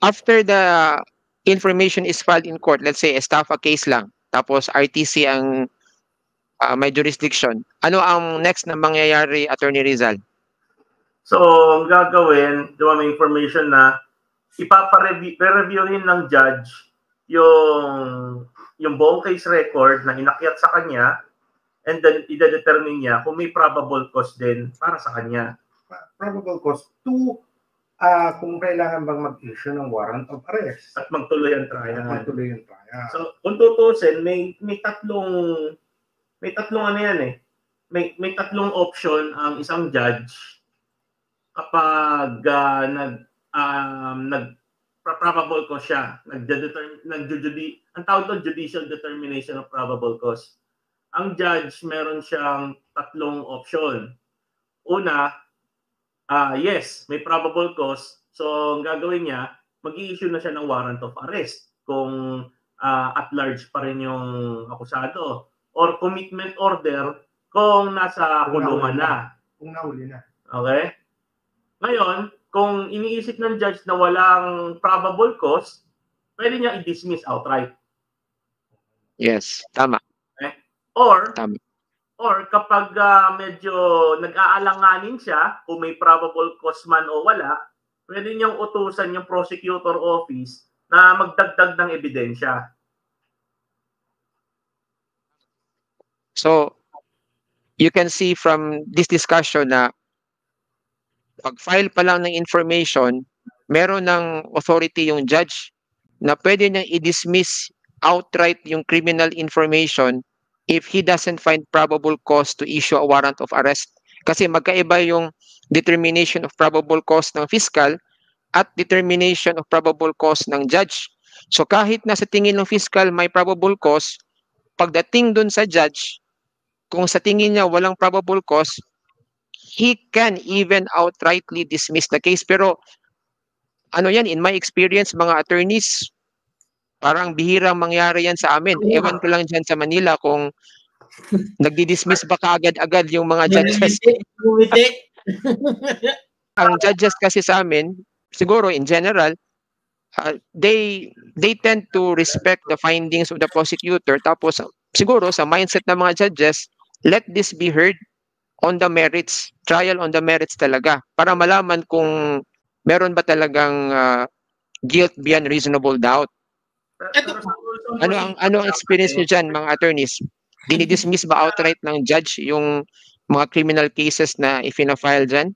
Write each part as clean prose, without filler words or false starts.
after the information is filed in court, let's say estafa case lang, tapos RTC ang may jurisdiction, ano ang next na mangyayari, Attorney Rizal? So, ang gagawin, diba may information na ipapareviewin ng judge yung buong case record na inakyat sa kanya, and then ide-determine niya kung may probable cause din para sa kanya. Probable cause to kung kailangan bang mag-issue ng warrant of arrest. At magtuloy ang trial. So, kung tutusin, may tatlong ano yan eh. May tatlong option ang isang judge kapag probable cause siya. Ang tawag doon, judicial determination of probable cause. Ang judge, meron siyang tatlong option. Una, yes, may probable cause. So, ang gagawin niya, mag-i-issue na siya ng warrant of arrest kung at large pa rin yung akusado. Or commitment order kung nasa kulungan na. Kung nahuli na. Okay? Ngayon, kung iniisip ng judge na walang probable cause, pwede niya i-dismiss outright. Yes, tama. Okay? Or kapag medyo nag-aalanganin siya, kung may probable cause man o wala, pwede niyang utusan yung prosecutor office na magdagdag ng ebidensya. So, you can see from this discussion na pag-file pa lang ng information, meron ng authority yung judge na pwede niyang i-dismiss outright yung criminal information if he doesn't find probable cause to issue a warrant of arrest. Kasi magkaiba yung determination of probable cause ng fiscal at determination of probable cause ng judge. So kahit nasa tingin ng fiscal may probable cause, pagdating dun sa judge, kung sa tingin niya walang probable cause, he can even outrightly dismiss the case. Pero ano yan, in my experience, mga attorneys, parang bihirang mangyari yan sa amin. Ewan ko lang dyan sa Manila kung nagdi-dismiss ba kaagad-agad yung mga judges. Ang judges kasi sa amin, siguro in general, they tend to respect the findings of the prosecutor. Tapos siguro sa mindset ng mga judges, let this be heard on the merits, trial on the merits talaga, para malaman kung meron ba talagang guilt beyond reasonable doubt. Ano ang experience niyo dyan, mga attorneys? Dinidismiss ba outright ng judge yung mga criminal cases na ifina-file dyan?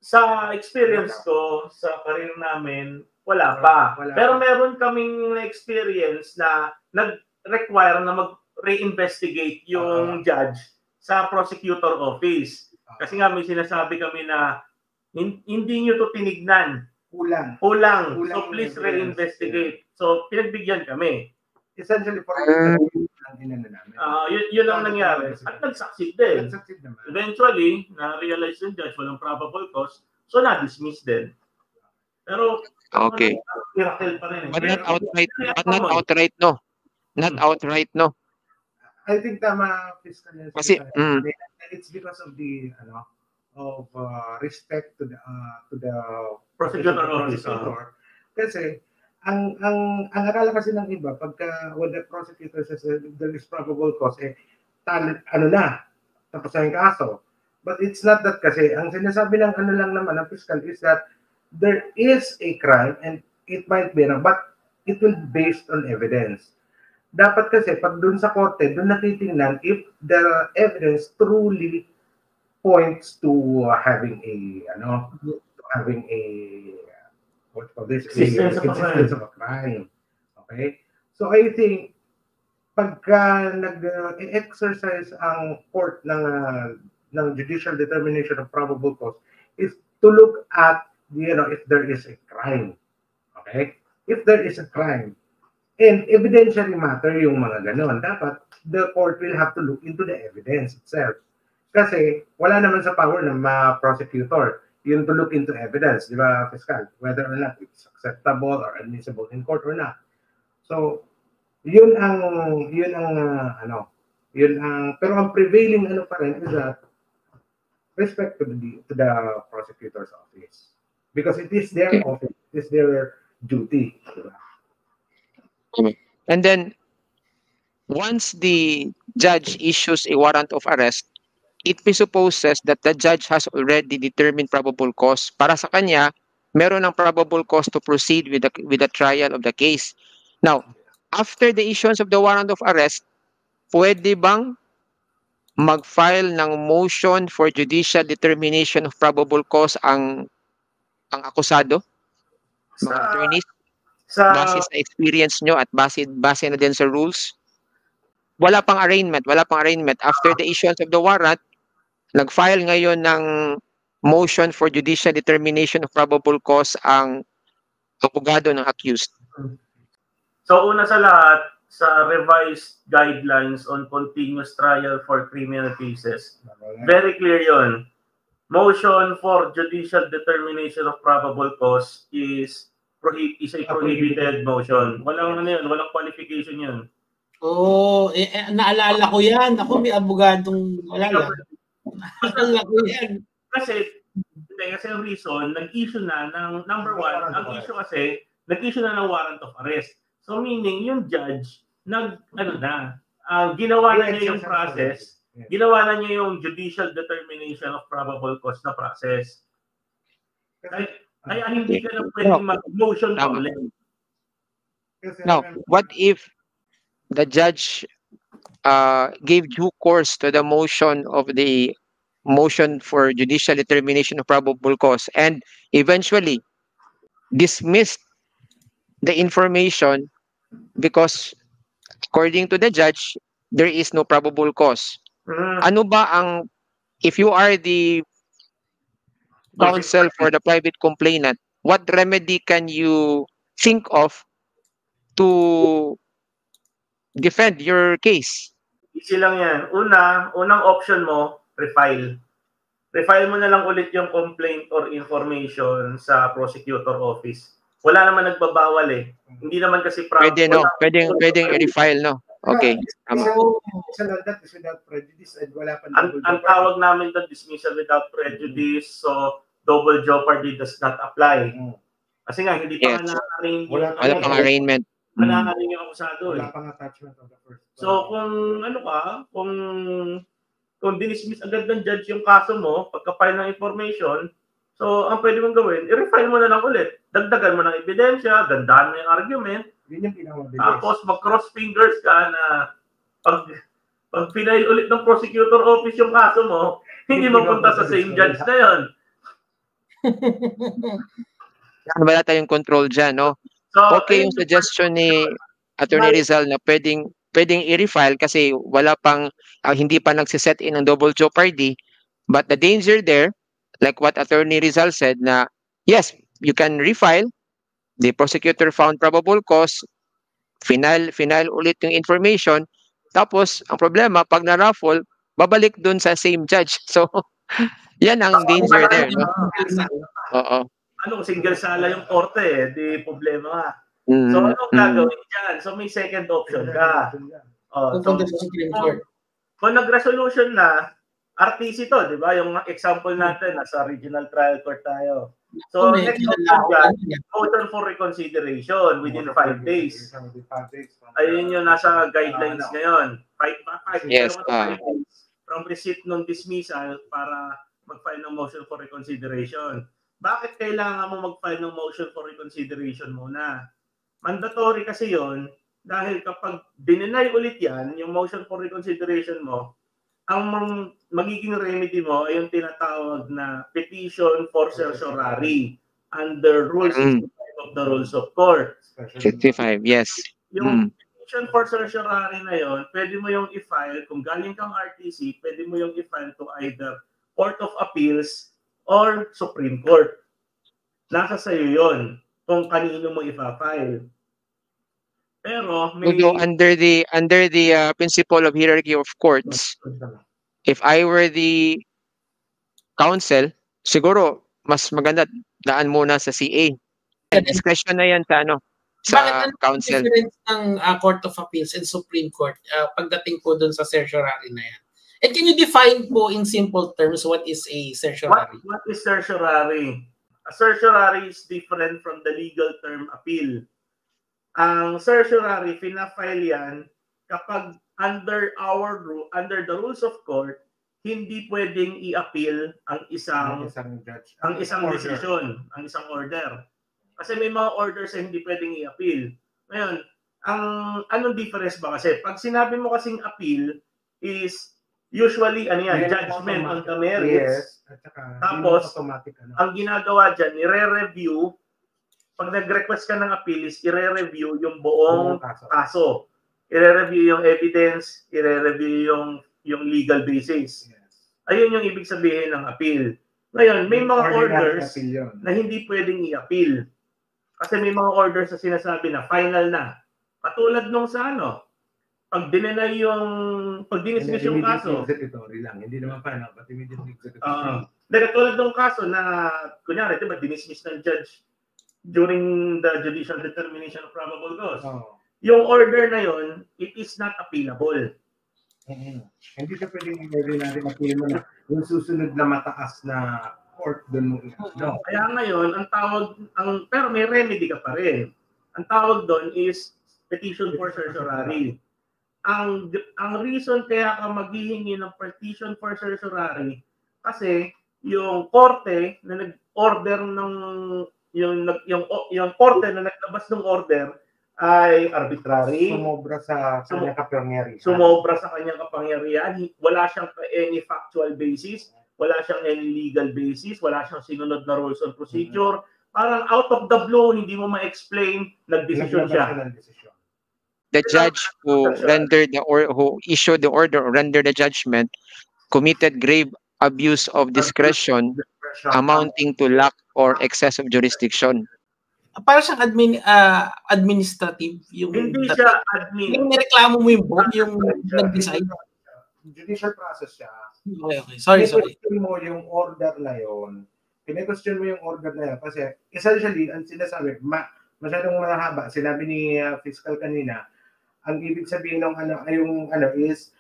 Sa experience ko, sa career namin, wala pa. Pero meron kaming experience na nag-require na mag-reinvestigate yung judge sa prosecutor office. Kasi nga may sinasabi kami na hindi nyo to tinignan. Kulang. So please reinvestigate. So pinagbigyan kami. Essentially, for yun ang nangyari. At nag-succeed din. Eventually, na-realize yung judge walang probable cause, so na-dismiss din. Pero, okay. Miracle pa rin. But not outright, no. Not outright, no. I think tama, fiscal. Kasi, it's because of the respect to the prosecutor office. Kasi ang akala kasi ng iba pagka when the prosecutor says there is probable cause, tapos na yung kaso. But it's not that kasi. Ang sinasabi ng lang naman ng fiscal is that there is a crime and it might be wrong, but it will be based on evidence. Dapat kasi pag dun sa korte, dun natitingnan if the evidence truly points to having a existence of a crime. Okay? So I think pagka nag-exercise ang court ng judicial determination of probable cause is to look at if there is a crime. Okay? If there is a crime, and evidentiary matter yung mga ganon, dapat the court will have to look into the evidence itself. Kasi wala naman sa power ng prosecutor yun to look into evidence, di ba, fiscal? Whether or not it's acceptable or admissible in court or not. So, pero ang prevailing pa rin is that respect to the prosecutor's office. Because it is their office. is their duty. And then, once the judge issues a warrant of arrest, it presupposes that the judge has already determined probable cause. Para sa kanya, meron ng probable cause to proceed with the trial of the case. Now, after the issuance of the warrant of arrest, pwede bang mag-file ng motion for judicial determination of probable cause ang akusado, mga attorneys, base sa experience nyo at base na din sa rules? Wala pang arraignment. After the issuance of the warrant, nag-file ngayon ng motion for judicial determination of probable cause ang abogado ng accused. So una sa lahat, sa revised guidelines on continuous trial for criminal cases, very clear yon. Motion for judicial determination of probable cause is a prohibited motion. Walang walang qualification yun. Oh, naalala ko yan. Ako may abogadong naalala ko yan. Kasi yung reason, nag-issue na ng number one, ang issue kasi, nag-issue na ng warrant of arrest. So meaning, yung judge, ginawa na niya yung process, ginawa na niya yung judicial determination of probable cause na process. Kaya hindi ka na pwedeng mag-motion ulit. Now, what if the judge gave due course to the motion of the motion for judicial determination of probable cause and eventually dismissed the information because according to the judge there is no probable cause? Ano ba ang, if you are the counsel for the private complainant, what remedy can you think of to defend your case? Easy lang yan. Unang option mo, refile. Refile mo na lang ulit yung complaint or information sa prosecutor office. Wala naman nagbabawal eh. Hindi naman kasi pwede no, pwedeng i-refile no. Okay. Without prejudice and wala pa ang tawag namin doon dismissal without prejudice, so double jeopardy does not apply. Kasi nga hindi pa na-arrange. Wala pang arraignment. Wala yung akusado eh. Wala pang attachment of the first. So kung dinismiss agad ng judge yung kaso mo, pagka-file ng information, so ang pwede mong gawin, i-refile mo na lang ulit. Dagdagan mo ng ebidensya, gandahan mo yung argument. Yun yung pinakamabilis. Tapos mag-cross fingers ka na pag pinail ulit ng prosecutor office yung kaso mo, hindi mapunta sa same judge na yun. Wala tayong control dyan, no? So, okay yung suggestion ni Attorney Rizal na pwedeng i-refile kasi wala pang, hindi pa nagsiset in ng double jeopardy. But the danger there, like what Attorney Rizal said, na yes, you can refile. The prosecutor found probable cause, final ulit yung information, tapos ang problema, pag na-raffle, babalik dun sa same judge. So, yan ang danger there. No? Oo. Single sala yung korte eh, di problema nga. So, anong gagawin dyan? So, may second option ka. Kung nag-resolution na, RTC to, di ba? Yung example natin, nasa regional trial court tayo. So, next option dyan, motion for reconsideration within 5 days. Ayun yung nasa guidelines ngayon. 5 yes, days from receipt ng dismissal para mag-file ng motion for reconsideration. Bakit kailangan mo mag-file ng motion for reconsideration muna? Mandatory kasi yon dahil kapag dinenay ulit yan, yung motion for reconsideration mo, ang magiging remedy mo ay yung tinatawag na petition for certiorari under Rule 65 of the Rules of Court. 65, yes. Yung petition for certiorari na yon, pwede mo yung i-file, kung galing kang RTC, pwede mo yung i-file to either Court of Appeals or Supreme Court. Nasa sa'yo yun kung kanino mo i-file. Pero under the principle of hierarchy of courts, if I were the counsel, siguro mas maganda daan muna sa CA. Discretion na yan sa counsel. Bakit difference ng Court of Appeals and Supreme Court pagdating po dun sa certiorari na yan? And can you define po in simple terms what is a certiorari? What is certiorari? A certiorari is different from the legal term appeal. Ang certiorari, fina-file yan kapag under the rules of court, hindi pwedeng i-appeal ang isang judge, ang isang decision, ang isang order. Kasi may mga orders na hindi pwedeng i-appeal. Ngayon, anong difference ba kasi? Pag sinabi mo kasing appeal is usually judgment on the merits. Yes. At saka, Tapos, automatic, ang ginagawa dyan, i-re-review. Pag nag-request ka ng appeal is i-re-review yung buong kaso. I-re-review yung evidence, i-re-review yung legal basis. Yes. Ayun yung ibig sabihin ng appeal. Ngayon, may mga orders na hindi pwedeng i-appeal. Kasi may mga orders na sinasabi na final na. Katulad nung sa pag dinismiss yung kaso. Executory lang, hindi naman final, but immediately executory. Katulad nung kaso na, kunyari, diba, dinismiss ng judge during the judicial determination of probable cause. Yung order na yon, it is not appealable. Hindi ka pwedeng i-appeal mo na yung susunod na mataas na court doon. No. Kaya ngayon, pero may remedy ka pa rin. Ang tawag doon is petition for certiorari. Ang reason kaya ka maghihingi ng petition for certiorari kasi yung korte na nag-order ng yung korte na naglabas ng order ay arbitrary. Sumobra sa kanyang kapangyarihan. Wala siyang any factual basis. Wala siyang any legal basis. Wala siyang sinunod na rules and procedure. Parang out of the blue, hindi mo ma-explain, nagdesisyon siya. The judge who issued the order or rendered the judgment committed grave abuse of discretion amounting to lack or excess of jurisdiction. Para siyang administrative. Hindi siya admin. Yung nireklamo mo yung nag-decide. Judicial process siya. Okay. Sorry. Kine-question mo yung order na yon. Kasi essentially, ang sinasabi, masyadong mahaba. Sinabi ni Fiscal kanina, ang ibig sabihin ng is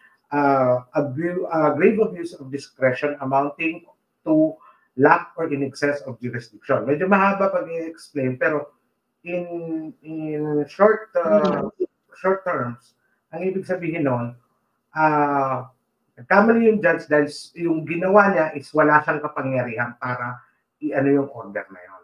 grave abuse of discretion amounting to lack or in excess of jurisdiction. Medyo mahaba pag i-explain, pero in short terms, ang ibig sabihin nun, kamali yung judge dahil yung ginawa niya is wala siyang kapangyarihan para i-ano yung order na yun.